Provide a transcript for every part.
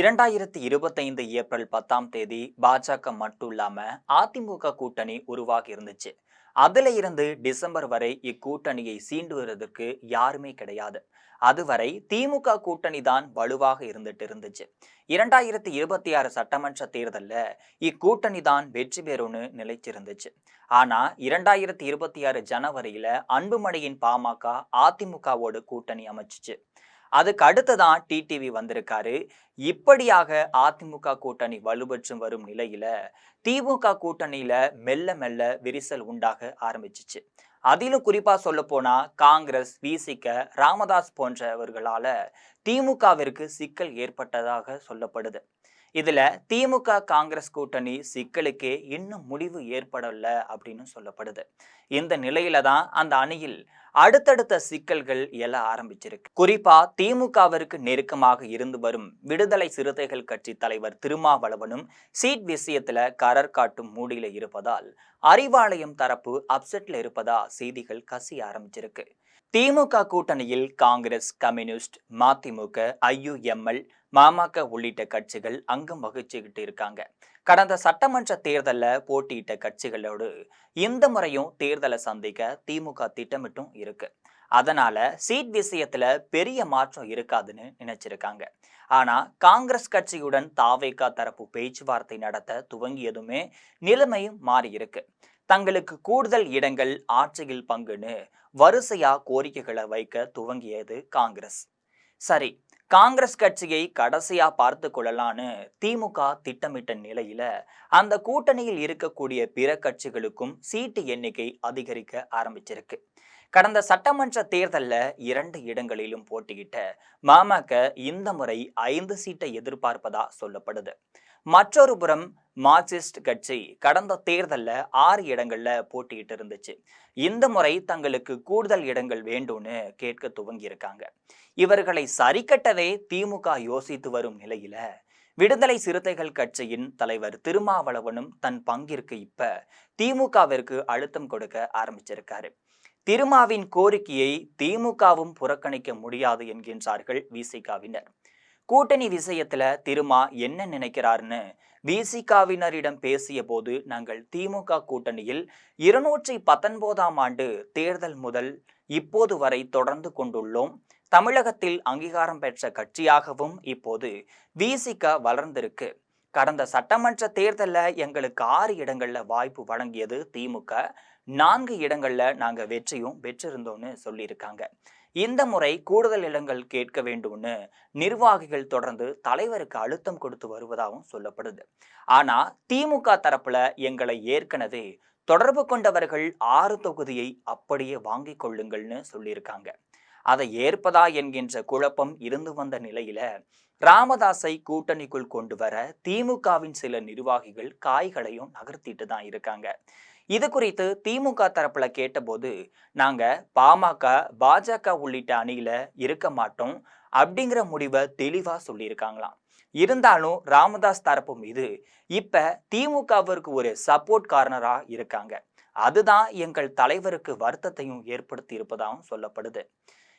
2025 April 10ஆம் தேதி பாஜக மட்டும் இல்லாம அதிமுக கூட்டணி உருவாகி இருந்துச்சு. அதுல இருந்து டிசம்பர் வரை இக்கூட்டணியை சீண்டுவதற்கு யாருமே கிடையாது. அதுவரை திமுக கூட்டணி தான் வலுவாக இருந்துச்சு. 2026 சட்டமன்ற தேர்தல்ல இக்கூட்டணி தான் வெற்றி பெறும்னு நிலைச்சிருந்துச்சு. ஆனா 2026 ஜனவரியில அன்புமணியின் பாமக அதிமுகவோடு கூட்டணி அமைச்சுச்சு. அதுக்கு அடுத்துதான் டிடிவி வந்திருக்காரு. இப்படியாக அதிமுக கூட்டணி வலுப்பெற்று வரும் நிலையில திமுக கூட்டணியில மெல்ல மெல்ல விரிசல் உண்டாக ஆரம்பிச்சிச்சு. அதிலும் குறிப்பா சொல்ல போனா காங்கிரஸ், விசிக, ராமதாஸ் போன்றவர்களால திமுகவிற்கு சிக்கல் ஏற்பட்டதாக சொல்லப்படுது. இதுல திமுக காங்கிரஸ் கூட்டணி சிக்கலுக்கே இன்னும் முடிவு ஏற்படல அப்படின்னு சொல்லப்படுது. இந்த நிலையில தான் அந்த அணியில் அடுத்தடுத்த சிக்கல்கள் எழ ஆரம்பிச்சிருக்கு. குறிப்பா திமுகவிற்கு நெருக்கமாக இருந்து வரும் விடுதலை சிறுத்தைகள் கட்சி தலைவர் திருமாவளவனும் சீட் விஷயத்துல கரர் காட்டும் மூடியில இருப்பதால் அறிவாலயம் தரப்பு அப்செட்ல இருப்பதா செய்திகள் கசிய ஆரம்பிச்சிருக்கு. திமுக கூட்டணியில் காங்கிரஸ், கம்யூனிஸ்ட், மதிமுக, ஐயுஎம்எல், மாமக உள்ளிட்ட கட்சிகள் அங்கம் வகிச்சுக்கிட்டு இருக்காங்க. கடந்த சட்டமன்ற தேர்தலில் போட்டியிட்ட கட்சிகளோடு இந்த முறையும் தேர்தலை சந்திக்க திமுக திட்டமிட்டும் இருக்கு. அதனால சீட் விஷயத்துல பெரிய மாற்றம் இருக்காதுன்னு நினைச்சிருக்காங்க. ஆனா காங்கிரஸ் கட்சியுடன் தாவேகா தரப்பு பேச்சுவார்த்தை நடத்த துவங்கியதுமே நிலைமையும் மாறி இருக்கு. தங்களுக்கு கூடுதல் இடங்கள் ஆட்சியில் பங்குன்னு வரிசையா கோரிக்கைகளை வைக்க துவங்கியது காங்கிரஸ். சரி, காங்கிரஸ் கட்சியை கடைசியா பார்த்து கொள்ளலான்னு திமுக திட்டமிட்ட நிலையில அந்த கூட்டணியில் இருக்கக்கூடிய பிற கட்சிகளுக்கும் சீட்டு எண்ணிக்கை அதிகரிக்க ஆரம்பிச்சிருக்கு. கடந்த சட்டமன்ற தேர்தல்ல 2 இடங்களிலும் போட்டியிட்ட மாமக இந்த முறை 5 சீட்டை எதிர்பார்ப்பதா சொல்லப்படுது. மற்றொரு புறம் மார்க்சிஸ்ட் கட்சி கடந்த தேர்தல்ல 6 இடங்கள்ல போட்டியிட்டு இருந்துச்சு. இந்த முறை தங்களுக்கு கூடுதல் இடங்கள் வேண்டும்னு கேட்க துவங்கி இருக்காங்க. இவர்களை சரி கட்டவே திமுக யோசித்து வரும் நிலையில விடுதலை சிறுத்தைகள் கட்சியின் தலைவர் திருமாவளவனும் தன் பங்கிற்கு இப்ப திமுகவிற்கு அழுத்தம் கொடுக்க ஆரம்பிச்சிருக்காரு. திருமாவின் கோரிக்கையை திமுகவும் புறக்கணிக்க முடியாது என்கின்றார்கள் விசிகாவினர். கூட்டணி விஷயத்துல திருமா என்ன நினைக்கிறாருன்னு விசிகாவினரிடம் பேசிய போது, நாங்கள் திமுக கூட்டணியில் 219ஆம் ஆண்டு தேர்தல் முதல் இப்போது வரை தொடர்ந்து கொண்டுள்ளோம். தமிழகத்தில் அங்கீகாரம் பெற்ற கட்சியாகவும் இப்போது விசிக வளர்ந்திருக்கு. கடந்த சட்டமன்ற தேர்தல்ல எங்களுக்கு 6 இடங்கள்ல வாய்ப்பு வழங்கியது திமுக. 4 இடங்கள்ல நாங்க வெற்றியும் பெற்றிருந்தோம்னு சொல்லியிருக்காங்க. இந்த முறை கூடுதல் இடங்கள் கேட்க வேண்டும்னு நிர்வாகிகள் தொடர்ந்து தலைவருக்கு அழுத்தம் கொடுத்து வருவதாகவும் சொல்லப்படுது. ஆனா திமுக தரப்புல எங்களை ஏற்கனவே தொடர்பு கொண்டவர்கள் 6 தொகுதியை அப்படியே வாங்கிக் கொள்ளுங்கள்னு சொல்லியிருக்காங்க. அதை ஏற்பதா என்கின்ற குழப்பம் இருந்து வந்த நிலையில ராமதாஸை கூட்டணிக்குள் கொண்டு வர திமுகவின் சில நிர்வாகிகள் காய்களையும் நகர்த்திட்டு தான் இருக்காங்க. இது குறித்து திமுக தரப்புல கேட்டபோது, நாங்க பாமக, பாஜக உள்ளிட்ட அணியில இருக்க மாட்டோம் அப்படிங்கிற முடிவை தெளிவா சொல்லியிருக்காங்களாம். இருந்தாலும் ராமதாஸ் தரப்பு மீது இப்ப திமுகவிற்கு ஒரு சப்போர்ட் கார்னரா இருக்காங்க. அதுதான் எங்கள் தலைவருக்கு வருத்தத்தையும் ஏற்படுத்தி இருப்பதாகவும் சொல்லப்படுது.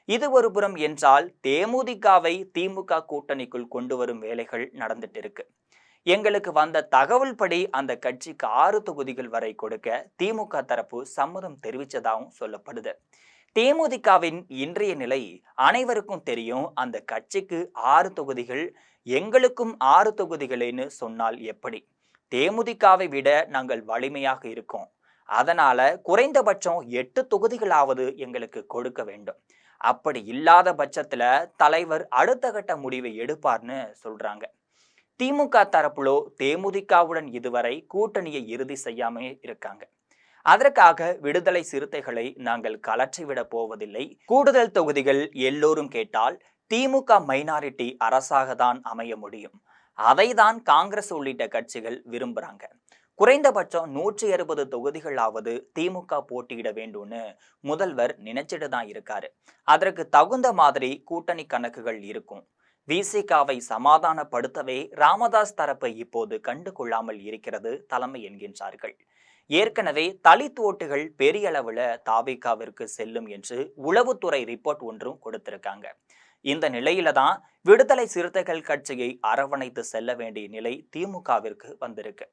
இது ஒரு புறம் என்றால் தேமுதிகவை திமுக கூட்டணிக்குள் கொண்டு வரும் வேலைகள் நடந்துட்டு இருக்கு. எங்களுக்கு வந்த தகவல் படி அந்த கட்சிக்கு 6 தொகுதிகள் வரை கொடுக்க திமுக தரப்பு சம்மதம் தெரிவித்ததாகவும் சொல்லப்படுது. தேமுதிகவின் இன்றைய நிலை அனைவருக்கும் தெரியும். அந்த கட்சிக்கு 6 தொகுதிகள், எங்களுக்கும் 6 தொகுதிகளேன்னு சொன்னால் எப்படி? தேமுதிகவை விட நாங்கள் வலிமையாக இருக்கோம். அதனால குறைந்தபட்சம் 8 தொகுதிகளாவது எங்களுக்கு கொடுக்க வேண்டும். அப்படி இல்லாத பட்சத்துல தலைவர் அடுத்த கட்ட முடிவை எடுப்பார்னு சொல்றாங்க. திமுக தரப்புலோ தேமுதிகவுடன் இதுவரை கூட்டணியை இறுதி செய்யாம இருக்காங்க. அதற்காக விடுதலை சிறுத்தைகளை நாங்கள் கலற்றிவிட போவதில்லை. கூடுதல் தொகுதிகள் எல்லோரும் கேட்டால் திமுக மைனாரிட்டி அரசாக தான் அமைய முடியும். அதை தான் காங்கிரஸ் உள்ளிட்ட கட்சிகள் விரும்புறாங்க. குறைந்தபட்சம் 160 தொகுதிகளாவது திமுக போட்டியிட வேண்டும்னு முதல்வர் நினைச்சிட்டு தான் இருக்காரு. அதற்கு தகுந்த மாதிரி கூட்டணி கணக்குகள் இருக்கும். விசிகாவை சமாதானப்படுத்தவே ராமதாஸ் தரப்பை இப்போது கண்டு கொள்ளாமல் இருக்கிறது தலைமை என்கின்றார்கள். ஏற்கனவே தலித் ஓட்டுகள் பெரிய அளவுல தாவேகாவிற்கு செல்லும் என்று உளவுத்துறை ரிப்போர்ட் ஒன்றும் கொடுத்திருக்காங்க. இந்த நிலையில தான் விடுதலை சிறுத்தைகள் கட்சியை அரவணைத்து செல்ல வேண்டிய நிலை திமுகவிற்கு வந்திருக்கு.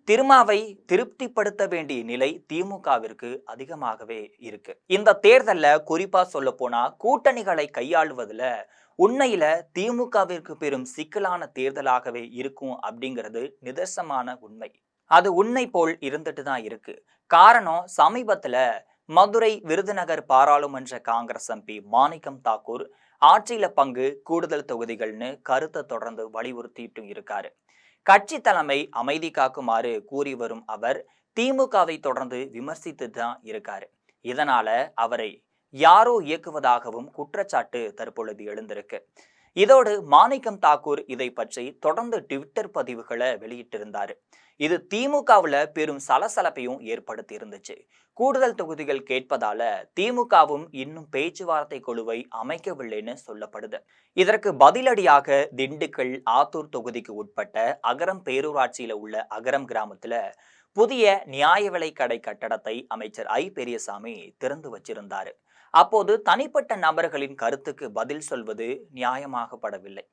திருமாவை திருப்திப்படுத்த வேண்டிய நிலை திமுகவிற்கு அதிகமாகவே இருக்கு. இந்த தேர்தல்ல குறிப்பா சொல்ல போனா கூட்டணிகளை கையாளுவதுல உண்மையில திமுகவிற்கு பெரும் சிக்கலான தேர்தலாகவே இருக்கும் அப்படிங்கிறது நிதர்சனமான உண்மை. அது உண்மை போல் இருந்துட்டு தான் இருக்கு. காரணம், சமீபத்துல மதுரை விருதுநகர் பாராளுமன்ற காங்கிரஸ் எம்பி மாணிக்கம் தாக்கூர் ஆட்சியில பங்கு, கூடுதல் தொகுதிகள்னு கருத்தை தொடர்ந்து வலியுறுத்திட்டு இருக்காரு. கட்சி தலைமை அமைதி காக்குமாறு கூறி வரும் அவர் திமுகவை தொடர்ந்து விமர்சித்து தான் இருக்காரு. இதனால அவரை யாரோ இயக்குவதாகவும் குற்றச்சாட்டு தற்பொழுது எழுந்திருக்கு. இதோடு மாணிக்கம் தாக்கூர் இதை பற்றி தொடர்ந்து ட்விட்டர் பதிவுகளை வெளியிட்டிருந்தாரு. இது திமுகவுல பெரும் சலசலப்பையும் ஏற்படுத்தி இருந்துச்சு. கூடுதல் தொகுதிகள் கேட்பதால திமுகவும் இன்னும் பேச்சுவார்த்தை குழுவை அமைக்கவில்லைன்னு சொல்லப்படுது. இதற்கு பதிலடியாக திண்டுக்கல் ஆத்தூர் தொகுதிக்கு உட்பட்ட அகரம் பேரூராட்சியில உள்ள அகரம் கிராமத்துல புதிய நியாய விலை கடை கட்டடத்தை அமைச்சர் ஐ பெரியசாமி திறந்து வச்சிருந்தாரு. அப்போது தனிப்பட்ட நபர்களின் கருத்துக்கு பதில் சொல்வது நியாயமாகப்படவில்லை.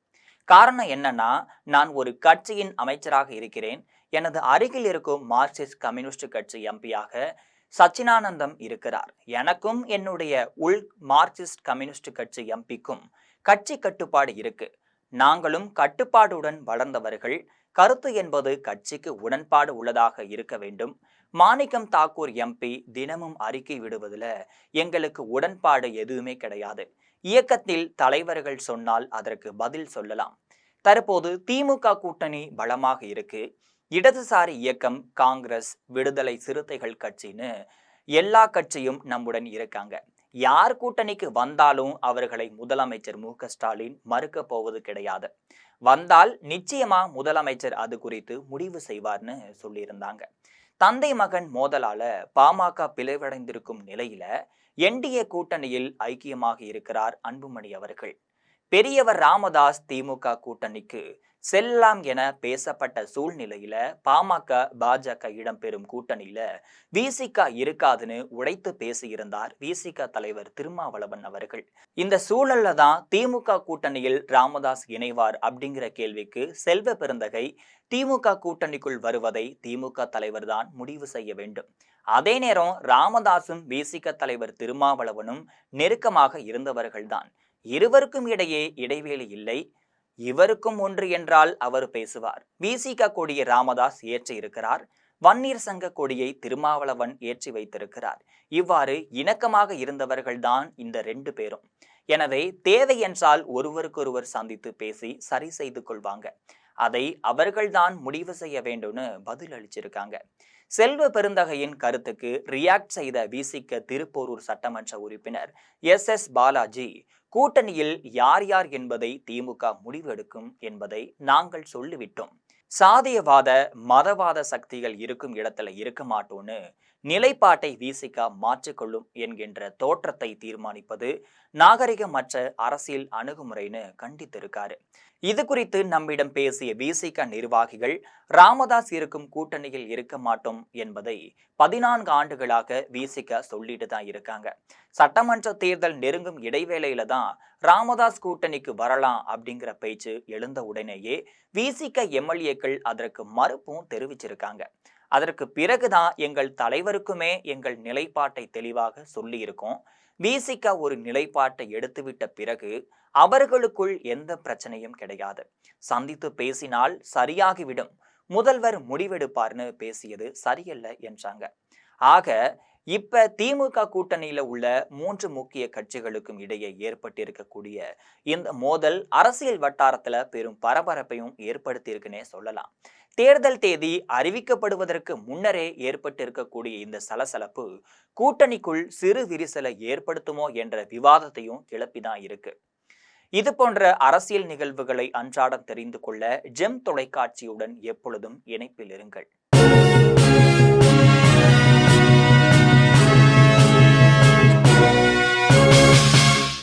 காரணம் என்னன்னா, நான் ஒரு கட்சியின் அமைச்சராக இருக்கிறேன். எனது அருகில் இருக்கும் மார்க்சிஸ்ட் கம்யூனிஸ்ட் கட்சி எம்பியாக சச்சினானந்தம் இருக்கிறார். எனக்கும் என்னுடைய உள் மார்க்சிஸ்ட் கம்யூனிஸ்ட் கட்சி எம்பிக்கும் கட்சி கட்டுப்பாடு இருக்கு. நாங்களும் கட்டுப்பாடுடன் வளர்ந்தவர்கள். கருத்து என்பது கட்சிக்கு உடன்பாடு உள்ளதாக இருக்க வேண்டும். மாணிக்கம் தாக்கூர் எம்பி தினமும் அறிக்கை விடுவதில் எங்களுக்கு உடன்பாடு எதுவுமே கிடையாது. இயக்கத்தில் தலைவர்கள் சொன்னால் அதற்கு பதில் சொல்லலாம். தற்போது திமுக கூட்டணி பலமாக இருக்கு. இடதுசாரி இயக்கம், காங்கிரஸ், விடுதலை சிறுத்தைகள் கட்சின்னு எல்லா கட்சியும் நம்முடன் இருக்காங்க. யார் கூட்டணிக்கு வந்தாலும் அவர்களை முதலமைச்சர் மு.க.ஸ்டாலின் மறுக்க போவது கிடையாது. வந்தால் நிச்சயமா முதலமைச்சர் அது குறித்து முடிவு செய்வார்னு சொல்லியிருந்தாங்க. தந்தை மகன் மோதலால பாமக பிளவடைந்திருக்கும் நிலையில என்டிஏ கூட்டணியில் ஐக்கியமாக இருக்கிறார் அன்புமணி அவர்கள். பெரியவர் ராமதாஸ் திமுக கூட்டணிக்கு செல்லாம் என பேசப்பட்ட சூழ்நிலையில பாமக பாஜக இடம்பெறும் கூட்டணியில விசிக இருக்காதுன்னு உடைத்து பேசியிருந்தார் விசிக தலைவர் திருமாவளவன் அவர்கள். இந்த சூழல்ல தான் திமுக கூட்டணியில் ராமதாஸ் இணைவார் அப்படிங்கிற கேள்விக்கு செல்வ பெருந்தகை திமுக கூட்டணிக்குள் வருவதை திமுக தலைவர் தான் முடிவு செய்ய வேண்டும். அதே நேரம் ராமதாசும் விசிக தலைவர் திருமாவளவனும் நெருக்கமாக இருந்தவர்கள்தான். இருவருக்கும் இடையே இடைவேளை இல்லை. இவருக்கும் ஒன்று என்றால் அவர் பேசுவார். விசிக கொடியை ராமதாஸ் ஏற்றி இருக்கிறார். வன்னியர் சங்க கொடியை திருமாவளவன் ஏற்றி வைத்திருக்கிறார். இவ்வாறு இணக்கமாக இருந்தவர்கள்தான் இந்த 2 பேரும். எனவே தேவை என்றால் ஒருவருக்கொருவர் சந்தித்து பேசி சரி செய்து கொள்வாங்க. அதை அவர்கள்தான் முடிவு செய்ய வேண்டும்னு பதில் அளிச்சிருக்காங்க. செல்வ பெருந்தகையின் கருத்துக்கு ரியாக்ட் செய்த விசிக திருப்போரூர் சட்டமன்ற உறுப்பினர் எஸ் பாலாஜி, கூட்டணியில் யார் யார் என்பதை திமுக முடிவெடுக்கும் என்பதை நாங்கள் சொல்லிவிட்டோம். சாதியவாத மதவாத சக்திகள் இருக்கும் இடத்துல இருக்க மாட்டோம்னு நிலைப்பாட்டை விசிக மாற்றிக்கொள்ளும் என்கின்ற தோற்றத்தை தீர்மானிப்பது நாகரிகமற்ற அரசியல் அணுகுமுறைன்னு கண்டித்திருக்காரு. இது குறித்து நம்மிடம் பேசிய விசிக நிர்வாகிகள், ராமதாஸ் இருக்கும் கூட்டணியில் இருக்க மாட்டோம் என்பதை 14 ஆண்டுகளாக விசிக சொல்லிட்டு தான் இருக்காங்க. சட்டமன்ற தேர்தல் நெருங்கும் இடைவேளையில தான் ராமதாஸ் கூட்டணிக்கு வரலாம் அப்படிங்கிற பேச்சு எழுந்த உடனேயே விசிக எம்எல்ஏக்கள் அதற்கு மறுப்பும் தெரிவிச்சிருக்காங்க. அதற்கு பிறகுதான் எங்கள் தலைவருக்குமே எங்கள் நிலைப்பாட்டை தெளிவாக சொல்லி இருக்கோம். விசிக ஒரு நிலைப்பாட்டை எடுத்துவிட்ட பிறகு அவர்களுக்குள் எந்த பிரச்சனையும் கிடையாது. சந்தித்து பேசினால் சரியாகிவிடும். முதல்வர் முடிவெடுப்பார்னு பேசியது சரியல்ல என்றாங்க. ஆக இப்ப திமுக கூட்டணியில உள்ள 3 முக்கிய கட்சிகளுக்கும் இடையே ஏற்பட்டிருக்கக்கூடிய இந்த மோதல் அரசியல் வட்டாரத்துல பெரும் பரபரப்பையும் ஏற்படுத்தியிருக்குன்னே சொல்லலாம். தேர்தல் தேதி அறிவிக்கப்படுவதற்கு முன்னரே ஏற்பட்டிருக்கக்கூடிய இந்த சலசலப்பு கூட்டணிக்குள் சிறு விரிசலை ஏற்படுத்துமோ என்ற விவாதத்தையும் கிளப்பிதான் இருக்கு. இது போன்ற அரசியல் நிகழ்வுகளை அன்றாடம் தெரிந்து கொள்ள ஜெம் தொலைக்காட்சியுடன் எப்பொழுதும் இணைப்பில் இருங்கள்.